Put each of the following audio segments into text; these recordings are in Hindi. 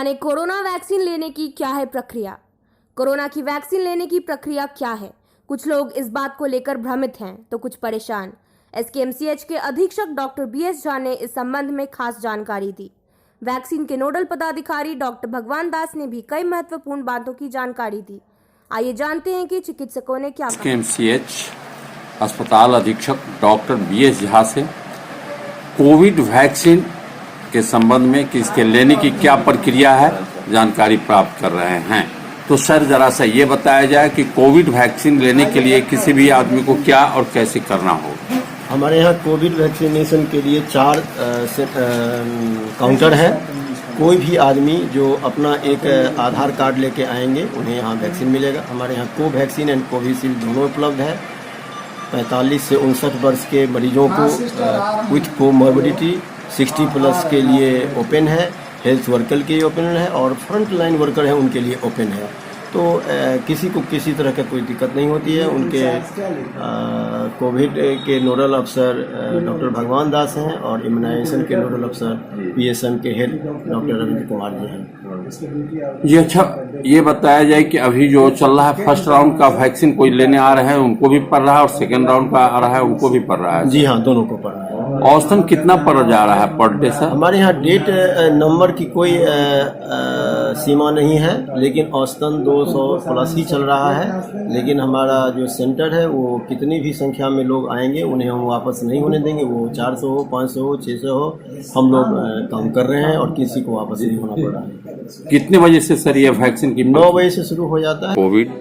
जाने कोरोना वैक्सीन लेने की क्या है प्रक्रिया। कोरोना की वैक्सीन लेने की प्रक्रिया क्या है। कुछ लोग इस बात को लेकर भ्रमित हैं तो कुछ परेशान। एसकेएमसीएच के अधीक्षक डॉक्टर बीएस झा ने इस संबंध में खास जानकारी दी। वैक्सीन के नोडल पदाधिकारी डॉक्टर भगवान दास ने भी कई महत्वपूर्ण बातों की जानकारी दी। आइए जानते हैं कि चिकित्सकों ने क्या कहा। एसकेएमसीएच अस्पताल अधीक्षक डॉक्टर बीएस झा से कोविड वैक्सीन के संबंध में कि इसके लेने की क्या प्रक्रिया है जानकारी प्राप्त कर रहे हैं। तो सर जरा सा ये बताया जाए कि कोविड वैक्सीन लेने के लिए किसी भी आदमी को क्या और कैसे करना होगा। हमारे यहाँ कोविड वैक्सीनेशन के लिए 4 काउंटर हैं। कोई भी आदमी जो अपना एक आधार कार्ड लेके आएंगे उन्हें यहाँ वैक्सीन मिलेगा। हमारे यहाँ कोवैक्सीन एंड कोविशील्ड दोनों उपलब्ध है। 45 से 59 वर्ष के मरीजों को विथ कोमॉर्बिडिटी 60 प्लस के लिए ओपन है, हेल्थ वर्कर के लिए ओपन है और फ्रंट लाइन वर्कर है उनके लिए ओपन है। तो किसी को किसी तरह का कोई दिक्कत नहीं होती है। उनके कोविड के नोडल अफसर डॉक्टर भगवान दास हैं और इम्यूनाइजेशन के नोडल अफसर पीएसएम के हेड डॉक्टर रविंद्र कुमार जी हैं। जी अच्छा, ये बताया जाए कि अभी जो चल रहा है फर्स्ट राउंड का वैक्सीन कोई लेने आ रहे हैं उनको भी पड़ रहा है और सेकेंड राउंड का आ रहा है उनको भी पड़ रहा है। जी हाँ, दोनों को पड़ रहा है। औसतन कितना पड़ जा रहा है पर डे सर? हमारे यहाँ डेट नंबर की कोई सीमा नहीं है, लेकिन औसतन 200 प्लस ही चल रहा है। लेकिन हमारा जो सेंटर है वो कितनी भी संख्या में लोग आएंगे उन्हें हम वापस नहीं होने देंगे। वो 400 हो, 500 हो, 600 हो, हम लोग काम कर रहे हैं और किसी को वापस नहीं होना पड़ रहा है। कितने बजे से सर ये वैक्सीन की? 9 बजे से शुरू हो जाता है। कोविड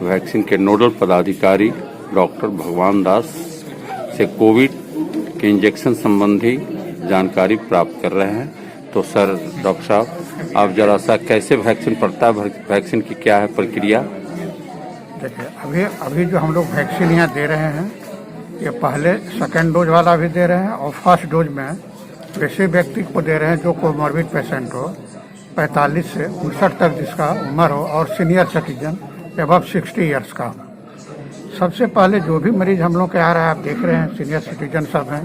वैक्सीन के नोडल पदाधिकारी डॉक्टर भगवान दास से कोविड के इंजेक्शन संबंधी जानकारी प्राप्त कर रहे हैं। तो सर डॉक्टर साहब आप जरा सा कैसे वैक्सीन पड़ता है, वैक्सीन की क्या है प्रक्रिया? देखिए अभी जो हम लोग वैक्सीन यहाँ दे रहे हैं ये पहले सेकेंड डोज वाला भी दे रहे हैं और फर्स्ट डोज में वैसे व्यक्ति को दे रहे हैं जो कोमॉर्बिड पेशेंट हो, 45 से 59 तक जिसका उम्र हो और सीनियर सिटीजन अबव 60 ईयर्स का। सबसे पहले जो भी मरीज हम लोग के आ रहा है, आप देख रहे हैं सीनियर सिटीजन सब हैं,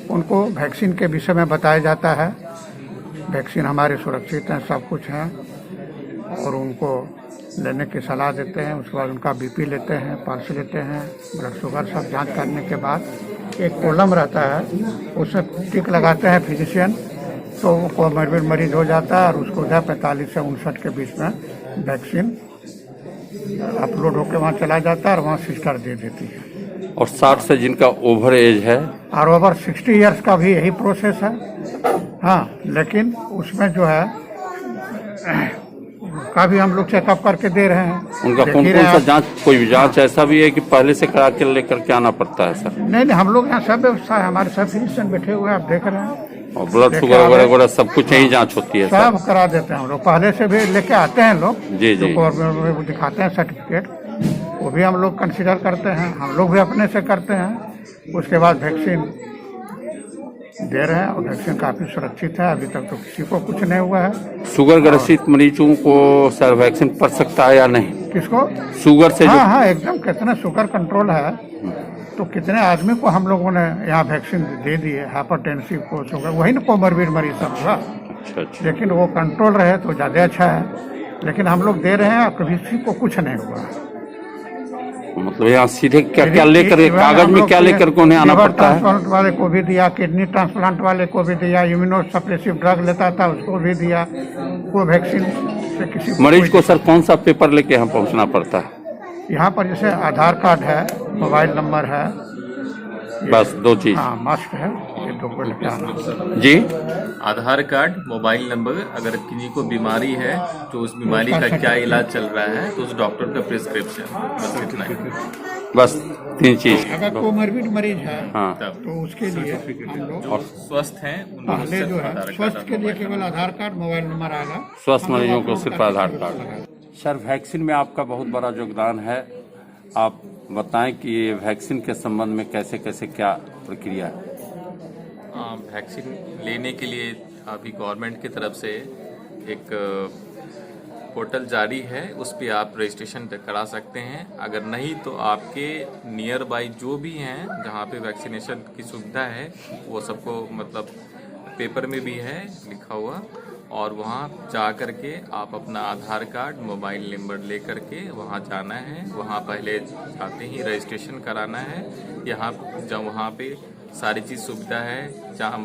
उनको वैक्सीन के विषय में बताया जाता है। वैक्सीन हमारे सुरक्षित हैं, सब कुछ हैं और उनको लेने की सलाह देते हैं। उसके बाद उनका बीपी लेते हैं, पल्स लेते हैं, ब्लड शुगर सब जांच करने के बाद एक कॉलम रहता है उसमें टिक लगाते हैं फिजिशियन, तो वो कोमॉर्बिड मरीज हो जाता है और उसको 45 से 59 के बीच में वैक्सीन अपलोड होकर वहाँ चला जाता है और वहाँ सिस्टर दे देती है। और 60 से जिनका ओवर एज है और ओवर 60 ईयर्स का भी यही प्रोसेस है। हाँ, लेकिन उसमें जो है का भी हम लोग चेकअप करके दे रहे हैं। उनका कौन कौन सा जांच, कोई जांच ऐसा भी है कि पहले से करा के लेकर के आना पड़ता है सर? नहीं, हम लोग यहाँ सब व्यवस्था है, हमारे सब फिजिशियन बैठे हुए हैं, आप देख रहे हैं। और ब्लड शुगर वगैरह सब कुछ यही जांच होती है सब करा देते हैं हम लोग। पहले से भी लेके आते हैं लोग, जी जी, वो दिखाते हैं सर्टिफिकेट, वो भी हम लोग कंसीडर करते हैं, हम लोग भी अपने से करते हैं। उसके बाद वैक्सीन दे रहे हैं और वैक्सीन काफी सुरक्षित है। अभी तक तो किसी को कुछ नहीं हुआ है। शुगर ग्रसित मरीजों को सर वैक्सीन पड़ सकता है या नहीं? किसको? शुगर से? हाँ, एकदम। कितना शुगर कंट्रोल है तो कितने आदमी को हम लोगों ने यहाँ वैक्सीन दे दी है। हाइपरटेंसिव को, शुगर, वही ना कोमॉर्बिड मरीज सब था। अच्छा। लेकिन वो कंट्रोल रहे तो ज़्यादा अच्छा है। लेकिन हम लोग दे रहे हैं, कभी किसी को कुछ नहीं हुआ। मतलब यहाँ सीधे क्या लेकर, कागज में क्या लेकर को उन्हें आना पड़ता है? ट्रांसप्लांट वाले को भी दिया, किडनी ट्रांसप्लांट वाले को भी दिया, इम्यूनो सप्रेसिव ड्रग लेता था उसको भी दिया। वो वैक्सीन से किसी मरीज को सर कौन सा पेपर लेके यहाँ पहुँचना पड़ता है? यहाँ पर जैसे आधार कार्ड है, मोबाइल नंबर है, बस 2 चीज। हाँ, मस्ट है, ये 2 को लेके आना जी। आधार कार्ड, मोबाइल नंबर, अगर किसी को बीमारी है तो उस बीमारी का क्या इलाज चल रहा है तो उस डॉक्टर का प्रिस्क्रिप्शन, बस इतना ही। बस 3 चीज। अगर कोमॉर्बिड मरीज है हाँ, तो उसके लिए हम लोग और स्वस्थ हैं पहले जो है स्वस्थ के लिए केवल आधार कार्ड, मोबाइल नंबर आएगा। स्वस्थ मरीजों को सिर्फ आधार कार्ड। सर वैक्सीन में आपका बहुत बड़ा योगदान है, आप बताएं कि ये वैक्सीन के संबंध में कैसे कैसे क्या प्रक्रिया है? वैक्सीन लेने के लिए अभी गवर्नमेंट की तरफ से एक पोर्टल जारी है, उस पर आप रजिस्ट्रेशन करा सकते हैं। अगर नहीं तो आपके नियर बाई जो भी हैं जहाँ पे वैक्सीनेशन की सुविधा है वो सबको, मतलब पेपर में भी है लिखा हुआ, और वहाँ जा करके आप अपना आधार कार्ड, मोबाइल नंबर ले करके वहाँ जाना है। वहाँ पहले जाते ही रजिस्ट्रेशन कराना है। यहाँ जब वहाँ पे सारी चीज़ सुविधा है, जहाँ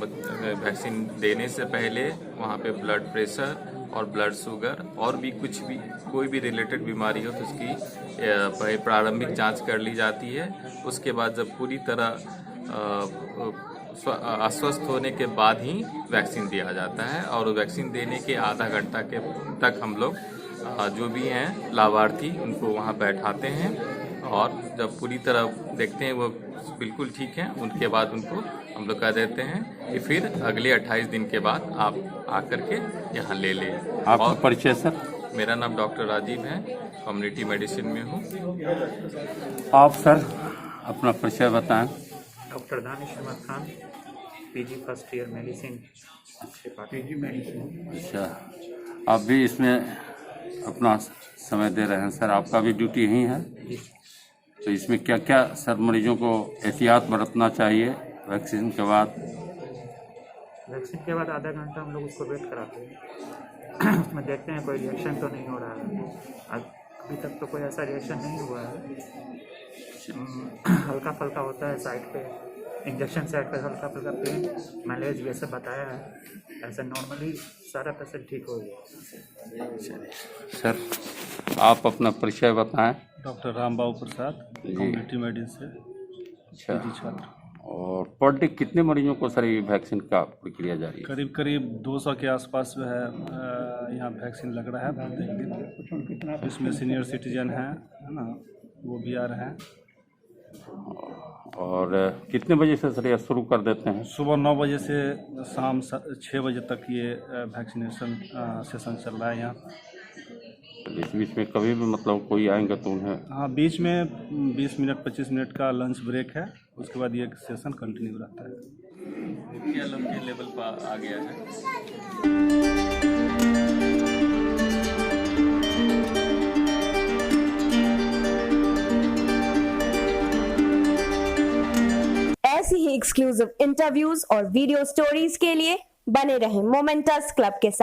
वैक्सीन देने से पहले वहाँ पे ब्लड प्रेशर और ब्लड शुगर और भी कुछ भी कोई भी रिलेटेड बीमारी हो तो उसकी प्रारंभिक जांच कर ली जाती है। उसके बाद जब पूरी तरह अस्वस्थ होने के बाद ही वैक्सीन दिया जाता है और वैक्सीन देने के आधा घंटा के तक हम लोग जो भी हैं लाभार्थी उनको वहाँ बैठाते हैं और जब पूरी तरह देखते हैं वो बिल्कुल ठीक है, उनके बाद उनको हम लोग कह देते हैं कि फिर अगले 28 दिन के बाद आप आकर के यहाँ ले लें। आपका और परिचय सर? मेरा नाम डॉक्टर राजीव है, कम्युनिटी मेडिसिन में हूँ। आप सर अपना परिचय बताएं। Doctor Danish Ahmed Khan, PG first year medicine department. अच्छा, आप भी इसमें अपना समय दे रहे हैं सर, आपका भी ड्यूटी यही है। तो इसमें क्या क्या सर मरीजों को एहतियात बरतना चाहिए वैक्सीन के बाद? वैक्सीन के बाद आधा घंटा हम लोग उसको वेट कराते हैं। उसमें देखते हैं कोई रिएक्शन तो नहीं हो रहा है। अभी तक तो कोई ऐसा रिएक्शन नहीं हुआ है। हल्का फल्का होता है साइड पे, इंजेक्शन साइड पे हल्का फल्का पेन, मैलेज ये सब बताया है। ऐसा नॉर्मली सारा पेशेंट ठीक हो गया। सर आप अपना परिचय बताएं। डॉक्टर रामबाबू प्रसाद, कम्युनिटी मेडिसिन से अच्छा, पीजी छात्र। और पर डे कितने मरीजों को सर ये वैक्सीन का प्रक्रिया जारी है? करीब करीब 200 के आसपास जो है यहाँ वैक्सीन लग रहा है प्रत्येक दिन। इसमें सीनियर सिटीजन है ना, वो भी आ रहे हैं। और कितने बजे से सर ये शुरू कर देते हैं? सुबह 9 बजे से शाम 6 बजे तक ये वैक्सीनेशन सेशन चल रहा है यहाँ। इस बीच में कभी भी मतलब कोई आएंगे तो उन्हें? हाँ, बीच में 20 मिनट 25 मिनट का लंच ब्रेक है, उसके बाद ये सेशन कंटिन्यू रहता है। के लेवल पर आ गया है। ऐसी ही एक्सक्लूसिव इंटरव्यूज और वीडियो स्टोरीज के लिए बने रहें मोमेंटस क्लब के साथ।